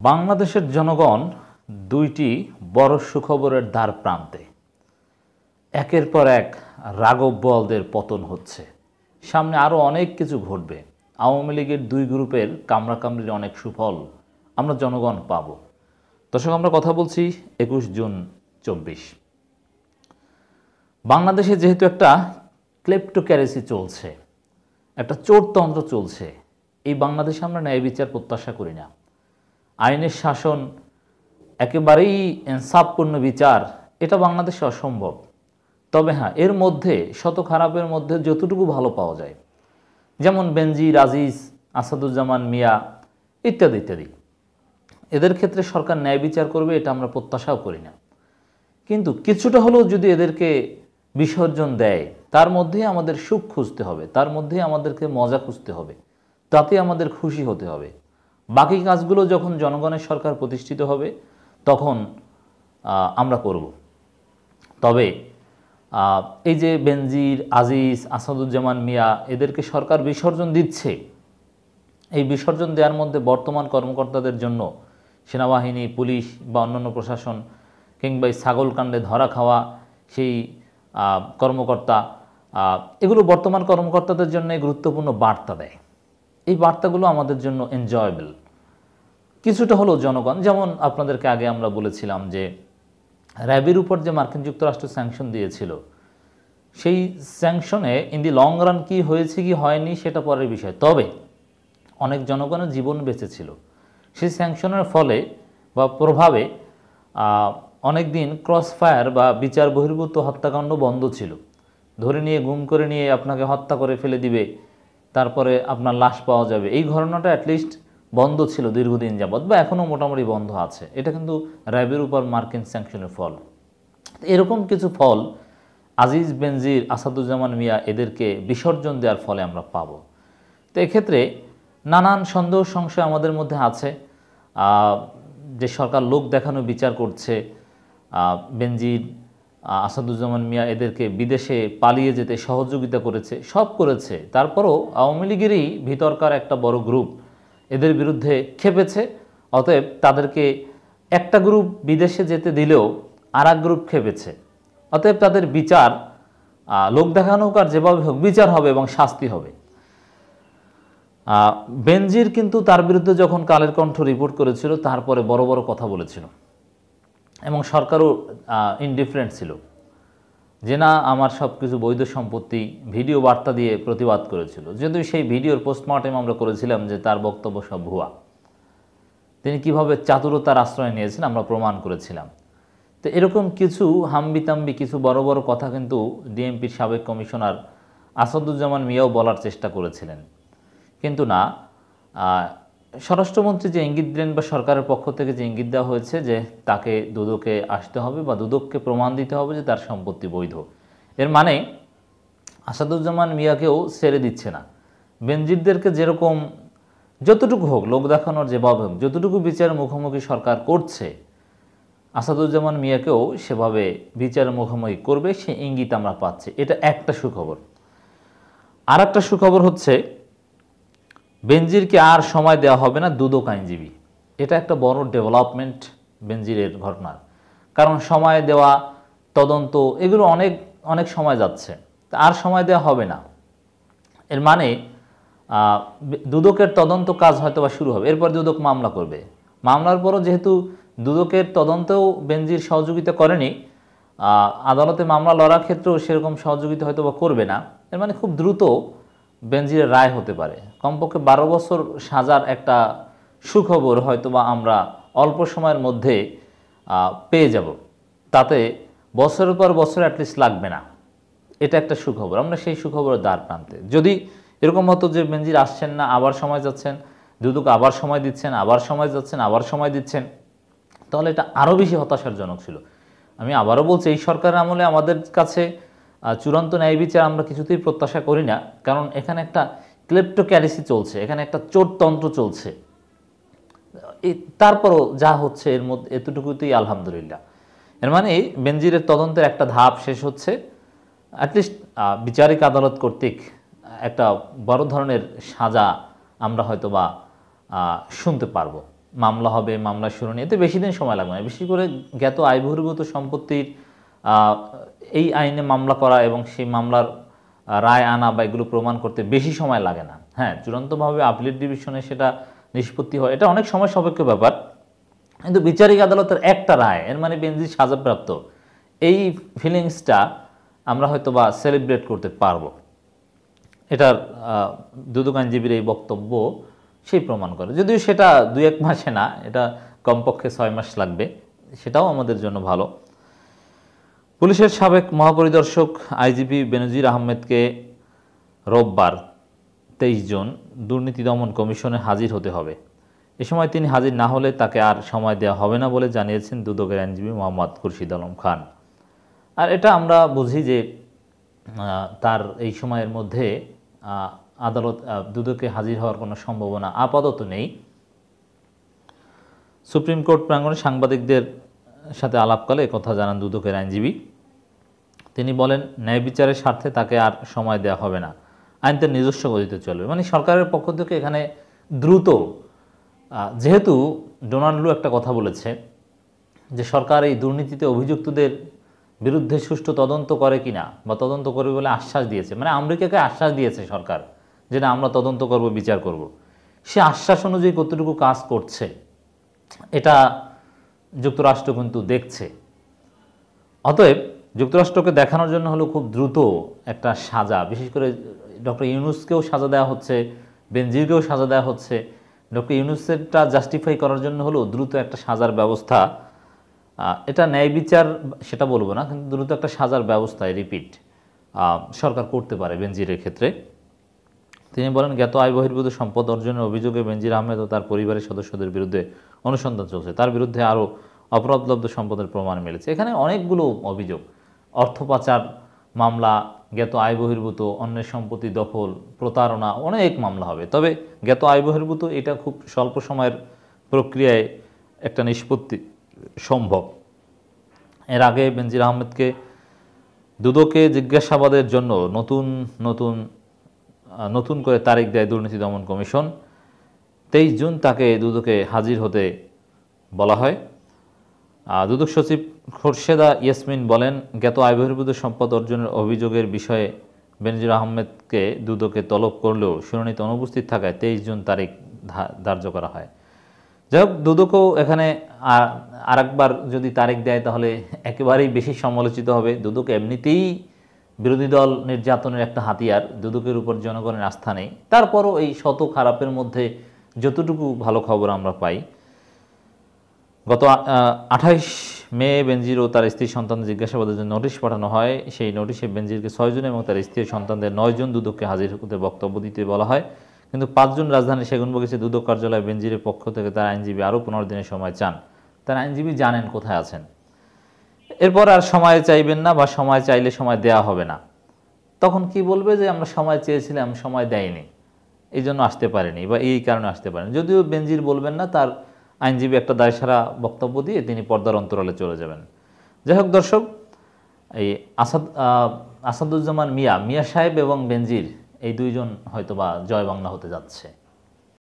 বাংলাদেশের জনগণ দুইটি বড় সুখবরের দ্বার প্রান্তে। একের পর এক রাঘব বোয়ালদের পতন হচ্ছে, সামনে আরও অনেক কিছু ঘটবে। আওয়ামী লীগের দুই গ্রুপের কামড়াকামড়ির অনেক সুফল আমরা জনগণ পাব। দর্শক, আমরা কথা বলছি 21 জুন 24। বাংলাদেশে যেহেতু একটা ক্লেপ্টোক্যারেসি চলছে, একটা চোরতন্ত্র চলছে, এই বাংলাদেশে আমরা ন্যায় বিচার প্রত্যাশা করি না। আইনের শাসন, একেবারেই ইনসাফপূর্ণ বিচার, এটা বাংলাদেশে অসম্ভব। তবে হ্যাঁ, এর মধ্যে শত খারাপের মধ্যে যতটুকু ভালো পাওয়া যায়, যেমন বেনজির, আজিজ, আসাদুজ্জামান মিয়া ইত্যাদি ইত্যাদি, এদের ক্ষেত্রে সরকার ন্যায় বিচার করবে এটা আমরা প্রত্যাশাও করি না। কিন্তু কিছুটা হলেও যদি এদেরকে বিসর্জন দেয়, তার মধ্যেই আমাদের সুখ খুঁজতে হবে, তার মধ্যেই আমাদেরকে মজা খুঁজতে হবে, তাতে আমাদের খুশি হতে হবে। বাকি কাজগুলো যখন জনগণের সরকার প্রতিষ্ঠিত হবে তখন আমরা করব। তবে এই যে বেনজির, আজিজ, আসাদুজ্জামান মিয়া এদেরকে সরকার বিসর্জন দিচ্ছে, এই বিসর্জন দেওয়ার মধ্যে বর্তমান কর্মকর্তাদের জন্য সেনাবাহিনী, পুলিশ বা অন্যান্য প্রশাসন কিংবা এই ছাগলকাণ্ডে ধরা খাওয়া সেই কর্মকর্তা, এগুলো বর্তমান কর্মকর্তাদের জন্য গুরুত্বপূর্ণ বার্তা দেয়। এই বার্তাগুলো আমাদের জন্য এনজয়েবল। কিছুটা হলো জনগণ, যেমন আপনাদেরকে আগে আমরা বলেছিলাম যে র্যাবের উপর যে মার্কিন যুক্তরাষ্ট্র স্যাংশন দিয়েছিল, সেই স্যাংশনে ইন দি লং রান কি হয়েছে কি হয়নি সেটা পরের বিষয়। তবে অনেক জনগণের জীবন বেঁচেছিল সেই স্যাংশনের ফলে বা প্রভাবে। অনেক দিন ক্রস ফায়ার বা বিচার বহির্ভূত হত্যাকাণ্ড বন্ধ ছিল। ধরে নিয়ে গুম করে নিয়ে আপনাকে হত্যা করে ফেলে দিবে, তারপরে আপনার লাশ পাওয়া যাবে, এই ঘটনাটা অ্যাটলিস্ট বন্ধ ছিল দীর্ঘদিন যাবৎ, বা এখনও মোটামুটি বন্ধ আছে। এটা কিন্তু র্যাবের উপর মার্কিন স্যাংশনের ফল। এরকম কিছু ফল আজিজ, বেনজির, আসাদুজ্জামান মিয়া এদেরকে বিসর্জন দেওয়ার ফলে আমরা পাব। তো এক্ষেত্রে নানান সন্দেহ সংশয় আমাদের মধ্যে আছে যে সরকার লোক দেখানো বিচার করছে। বেনজির, আসাদুজ্জামান মিয়া এদেরকে বিদেশে পালিয়ে যেতে সহযোগিতা করেছে, সব করেছে। তারপরও আওয়ামী লীগেরই ভিতরকার একটা বড় গ্রুপ এদের বিরুদ্ধে খেপেছে। অতএব তাদেরকে একটা গ্রুপ বিদেশে যেতে দিলেও আর এক গ্রুপ খেপেছে। অতএব তাদের বিচার, লোক দেখানো হোক আর যেভাবে হোক, বিচার হবে এবং শাস্তি হবে। বেনজির কিন্তু তার বিরুদ্ধে যখন কালের কণ্ঠ রিপোর্ট করেছিল, তারপরে বড় বড় কথা বলেছিল এবং সরকারও ইনডিফারেন্ট ছিল, যে না আমার সব কিছু বৈধ সম্পত্তি, ভিডিও বার্তা দিয়ে প্রতিবাদ করেছিল। যদিও সেই ভিডিওর পোস্টমর্টেম আমরা করেছিলাম যে তার বক্তব্য সব ভুয়া। তিনি কিভাবে চাতুরতার আশ্রয় নিয়েছেন আমরা প্রমাণ করেছিলাম। তো এরকম কিছু হাম্বিতাম্বি কিছু বড় বড় কথা কিন্তু ডিএমপির সাবেক কমিশনার আসাদুজ্জামান মিয়াও বলার চেষ্টা করেছিলেন। কিন্তু না, স্বরাষ্ট্রমন্ত্রী যে ইঙ্গিত দিলেন বা সরকারের পক্ষ থেকে যে ইঙ্গিত দেওয়া হয়েছে যে তাকে দুদকে আসতে হবে বা দুদককে প্রমাণ দিতে হবে যে তার সম্পত্তি বৈধ, এর মানে আসাদুজ্জামান মিয়াকেও ছেড়ে দিচ্ছে না। বেনজিরদেরকে যেরকম যতটুকু হোক, লোক দেখানোর যেভাবে হোক, যতটুকু বিচারের মুখোমুখি সরকার করছে, আসাদুজ্জামান মিয়াকেও সেভাবে বিচারের মুখোমুখি করবে, সে ইঙ্গিত আমরা পাচ্ছি। এটা একটা সুখবর। আর একটা সুখবর হচ্ছে বেনজিরকে আর সময় দেওয়া হবে না দুদক আইনজীবী। এটা একটা বড় ডেভেলপমেন্ট বেনজিরের ঘটনার। কারণ সময় দেওয়া, তদন্ত, এগুলো অনেক অনেক সময় যাচ্ছে, আর সময় দেওয়া হবে না। এর মানে দুদকের তদন্ত কাজ হয়তো বা শুরু হবে, এরপর দুদক মামলা করবে। মামলার পরও যেহেতু দুদকের তদন্তেও বেনজির সহযোগিতা করেনি, আদালতে মামলা লড়ার ক্ষেত্রেও সেরকম সহযোগিতা হয়তো বা করবে না। এর মানে খুব দ্রুত বেনজিরের রায় হতে পারে। কমপক্ষে 12 বছর সাজার একটা সুখবর হয়তো বা আমরা অল্প সময়ের মধ্যে পেয়ে যাব। তাতে বছরের পর বছর অ্যাটলিস্ট লাগবে না। এটা একটা সুখবর। আমরা সেই সুখবরের দ্বার প্রান্তে। যদি এরকম হতো যে বেনজির আসছেন না, আবার সময় যাচ্ছেন, দুদক আবার সময় দিচ্ছেন, আবার সময় যাচ্ছেন, আবার সময় দিচ্ছেন, তাহলে এটা আরও বেশি হতাশাজনক ছিল। আমি আবারও বলছি, এই সরকারের আমলে আমাদের কাছে চূড়ান্ত ন্যায় বিচার আমরা কিছুতেই প্রত্যাশা করি না। কারণ এখানে একটা ক্লেপ্টোক্যারেসি চলছে, এখানে একটা চোরতন্ত্র চলছে। তারপরও যা হচ্ছে এর মধ্যে এতটুকুতেই আলহামদুলিল্লাহ। এর মানে বেনজিরের তদন্তের একটা ধাপ শেষ হচ্ছে। অ্যাটলিস্ট বিচারিক আদালত কর্তৃক একটা বড় ধরনের সাজা আমরা হয়তো বা শুনতে পারবো। মামলা হবে, মামলা শুনানি, এতে বেশি দিন সময় লাগবে না। বিশেষ করে জ্ঞাত আয় বহির্ভূত সম্পত্তির এই আইনে মামলা করা এবং সেই মামলার রায় আনা বা এগুলো প্রমাণ করতে বেশি সময় লাগে না। হ্যাঁ, চূড়ান্তভাবে আপিলেট ডিভিশনে সেটা নিষ্পত্তি হয়, এটা অনেক সময় সাপেক্ষ ব্যাপার। কিন্তু বিচারিক আদালতের একটা রায়, এর মানে বেনজির সাজাপ্রাপ্ত, এই ফিলিংসটা আমরা হয়তো বা সেলিব্রেট করতে পারবো। এটার দুদক আইনজীবীর এই বক্তব্য সেই প্রমাণ করে, যদিও সেটা 2-1 মাসে না, এটা কমপক্ষে 6 মাস লাগবে, সেটাও আমাদের জন্য ভালো। পুলিশের সাবেক মহাপরিদর্শক আইজিপি বেনজির আহমেদকে রোববার 23 জুন দুর্নীতি দমন কমিশনে হাজির হতে হবে। এ সময় তিনি হাজির না হলে তাকে আর সময় দেওয়া হবে না বলে জানিয়েছেন দুদকের আইনজীবী মোহাম্মদ খুরশিদ আলম খান। আর এটা আমরা বুঝি যে তার এই সময়ের মধ্যে আদালত দুদকে হাজির হওয়ার কোনো সম্ভাবনা আপাতত নেই। সুপ্রিম কোর্ট প্রাঙ্গণে সাংবাদিকদের সাথে আলাপকালে কথা জানান দুদকের আইনজীবী। তিনি বলেন, ন্যায় বিচারের স্বার্থে তাকে আর সময় দেওয়া হবে না, আইন তার নিজস্ব গতিতে চলবে। মানে সরকারের পক্ষ থেকে এখানে দ্রুত, যেহেতু ডোনাল্ড লু একটা কথা বলেছে যে সরকার এই দুর্নীতিতে অভিযুক্তদের বিরুদ্ধে সুষ্ঠু তদন্ত করে কিনা বা তদন্ত করবে বলে আশ্বাস দিয়েছে, মানে আমেরিকাকে আশ্বাস দিয়েছে সরকার যেটা আমরা তদন্ত করব, বিচার করব। সে আশ্বাস অনুযায়ী কতটুকু কাজ করছে এটা যুক্তরাষ্ট্র কিন্তু দেখছে। অতএব যুক্তরাষ্ট্রকে দেখানোর জন্য হলো খুব দ্রুত একটা সাজা, বিশেষ করে ডক্টর ইউনূসকেও সাজা দেওয়া হচ্ছে, বেনজিরকেও সাজা দেওয়া হচ্ছে। ডক্টর ইউনূসেরটা জাস্টিফাই করার জন্য হলো দ্রুত একটা সাজার ব্যবস্থা, এটা ন্যায় বিচার সেটা বলবো না, কিন্তু দ্রুত একটা সাজার ব্যবস্থায় রিপিট সরকার করতে পারে বেনজিরের ক্ষেত্রে। তিনি বলেন, জ্ঞাত আয় বহির্ভূত সম্পদ অর্জনের অভিযোগে বেনজির আহমেদ ও তার পরিবারের সদস্যদের বিরুদ্ধে অনুসন্ধান চলছে, তার বিরুদ্ধে আরও অপরাধলব্ধ সম্পদের প্রমাণ মিলেছে। এখানে অনেকগুলো অভিযোগ, অর্থ পাচার মামলা, জ্ঞাত আয় বহির্ভূত, অন্যের সম্পত্তি দখল, প্রতারণা, অনেক মামলা হবে। তবে জ্ঞাত আয় বহির্ভূত এটা খুব স্বল্প সময়ের প্রক্রিয়ায় একটা নিষ্পত্তি সম্ভব। এর আগে বেনজির আহমেদকে দুদকে জিজ্ঞাসাবাদের জন্য নতুন করে তারিখ দেয় দুর্নীতি দমন কমিশন। 23 জুন তাকে দুদকে হাজির হতে বলা হয়। দুদক সচিব খোরশেদা ইয়াসমিন বলেন, জ্ঞাত আয় বহির্ভূত সম্পদ অর্জনের অভিযোগের বিষয়ে বেনজির আহমেদকে দুদকে তলব করলেও শুনানিতে অনুপস্থিত থাকায় 23 জুন তারিখ ধার্য করা হয়। যাই হোক, দুদকও এখানে আরেকবার যদি তারিখ দেয় তাহলে একেবারেই বেশি সমালোচিত হবে। দুদক এমনিতেই বিরোধী দল নির্যাতনের একটা হাতিয়ার, দুদকের উপর জনগণের আস্থা নেই। তারপরও এই শত খারাপের মধ্যে যতটুকু ভালো খবর আমরা পাই, গত 28 মে বেনজির ও তার স্ত্রী সন্তানদের জিজ্ঞাসাবাদের জন্য নোটিশ পাঠানো হয়। সেই নোটিশে বেনজিরকে 6 জন এবং তার স্ত্রী সন্তানদের 9 জন দুদককে হাজির হতে বক্তব্য দিতে বলা হয়। কিন্তু 5 জন রাজধানীর সেগুনবাগিচা দুদক কার্যালয়ে বেনজিরের পক্ষ থেকে তার আইনজীবী আরও 15 দিনের সময় চান। তার আইনজীবী জানেন কোথায় আছেন, এরপর আর সময় চাইবেন না বা সময় চাইলে সময় দেওয়া হবে না। তখন কি বলবে যে আমরা সময় চেয়েছিলাম, সময় দেয়নি, এই জন্য আসতে পারেনি বা এই কারণে আসতে পারেনি। যদিও বেনজির বলবেন না, তার আইনজীবী একটা দায়সারা বক্তব্য দিয়ে তিনি পর্দার অন্তরালে চলে যাবেন। যাই হোক দর্শক, এই আসাদুজ্জামান মিয়া সাহেব এবং বেনজির, এই দুইজন হয়তোবা জয় বাংলা হতে যাচ্ছে।